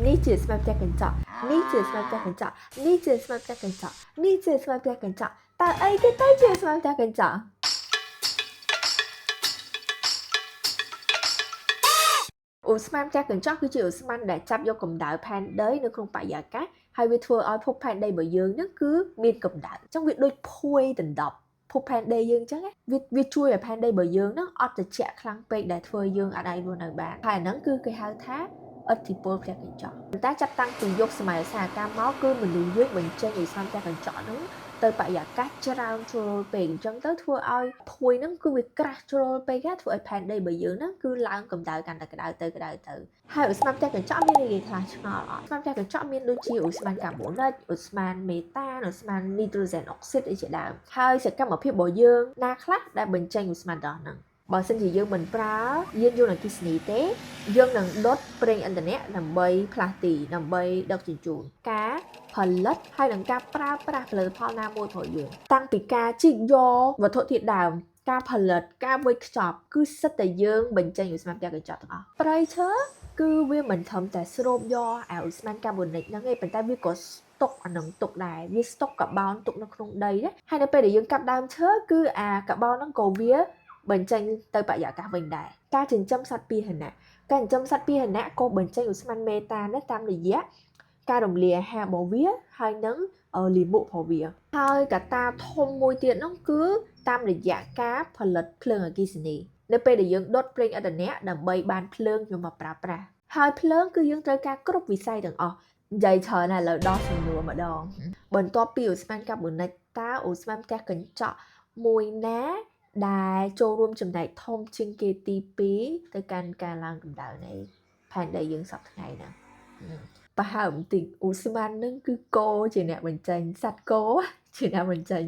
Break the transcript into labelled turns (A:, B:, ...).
A: នេះជាស្មារតីកញ្ចក់នេះជាស្មារតីកញ្ចក់នេះជាស្មារតីកញ្ចក់នេះជាស្មារតីកញ្ចក់តើអីគេទៅជាស្មារតីកញ្ចក់ឧស្ម័នផ្ទះកញ្ចក់គឺជាឧស្ម័នដែលចាប់យកកម្ដៅផែនដីនៅក្នុងបរិយាកាសហើយវាធ្វើឲ្យភពផែនដីរបស់យើងហ្នឹងគឺមានកម្ដៅអញ្ចឹងវាដូចភួយដណ្ដប់ភពផែនដីយើងអញ្ចឹងវាជួយឲ្យផែនដីរបស់យើងហ្នឹងអត់ត្រជាក់ខ្លាំងពេកដែលធ្វើយើងអាចរស់នៅបានហើយអាហ្នឹងគឺគេហៅថាឥទ្ធិពលផ្ទះកញ្ចក់តែចាប់តាំងពីយុគសម័យឧស្សាហកម្មមកគឺមនុស្សយើងបញ្ចេញឧស្ម័នផ្ទះកញ្ចក់ហ្នឹងទៅបរិយាកាសច្រើនជ្រុលពេកអញ្ចឹងទៅធ្វើឲ្យភួយហ្នឹងគឺវាក្រាស់ជ្រុលពេកធ្វើឲ្យផែនដីរបស់យើងហ្នឹងគឺឡើងកម្ដៅកាន់តែក្ដៅទៅហើយឧស្ម័នផ្ទះកញ្ចក់មានន័យខ្លះឆ្ងល់អត់ឧស្ម័នផ្ទះកញ្ចក់មានដូចជាឧស្ម័នកាបូនិកឧស្ម័នមេតានឧស្ម័ននីត្រូហ្សែនអុកស៊ីតអីជាដើមហើយសកម្មភាពរបស់យើងណាខ្លះដែលបញ្ចេញឧស្ម័នដល់ហ្នឹងបើសិនជាយើងមិនប្រើយានយន្តអគ្គិសនីទេយើងនឹងដុតប្រេងឥន្ធនៈដើម្បីផ្លាស់ទីដើម្បីដឹកជញ្ជូនការផលិតហើយនឹងការប្រើប្រាស់ផលិតផលណាមួយរបស់យើងតាំងពីការជីកយកវត្ថុធាតុដើមការផលិតការវេចខ្ចប់គឺសិតតែយើងបញ្ចេញឧស្ម័នផ្ទះកញ្ចក់ទាំងអស់ប្រៃឈើគឺវាមិនត្រឹមតែស្រូបយកឧស្ម័នកាបូនិកហ្នឹងទេប៉ុន្តែវាក៏ស្តុកអានឹងទុកដែរវាស្តុកកាបូនទុកនៅក្នុងដីណាហើយនៅពេលដែលយើងកាប់ដើមឈើគឺអាកាបូនហ្នឹងក៏វាបញ្ចេញទៅបរិយាកាសវិញដែរការចិញ្ចឹមសត្វពាហនៈការចិញ្ចឹមសត្វពាហនៈក៏បញ្ចេញឧស្ម័នមេតានតាមរយៈការរំលាយអាហាររបស់វាហើយនឹងលាមករបស់វាហើយកត្តាធំមួយទៀតនោះគឺតាមរយៈការផលិតភ្លើងអគ្គិសនីនៅពេលដែលយើងដុតប្រេងឥន្ធនៈដើម្បីបានភ្លើងយកមកប្រើប្រាស់ហើយភ្លើងគឺយើងត្រូវការគ្រប់វិស័យទាំងអស់និយាយច្រើនណាស់លើដល់សំណួរម្ដងបន្ទាប់ពីឧស្ម័នកាបូនិកតើឧស្ម័នផ្ទះកញ្ចក់មួយណាដែលចូលរួមចំណែកធំជាងគេទី2ទៅកាន់ការឡើងកម្ដៅនៃផែនដីយើងសប្តាហ៍ថ្ងៃហ្នឹងប្រហែលបន្តិចឧស្ម័នហ្នឹងគឺគោជាអ្នកបញ្ចេញសត្វគោជាអ្នកបញ្ចេញ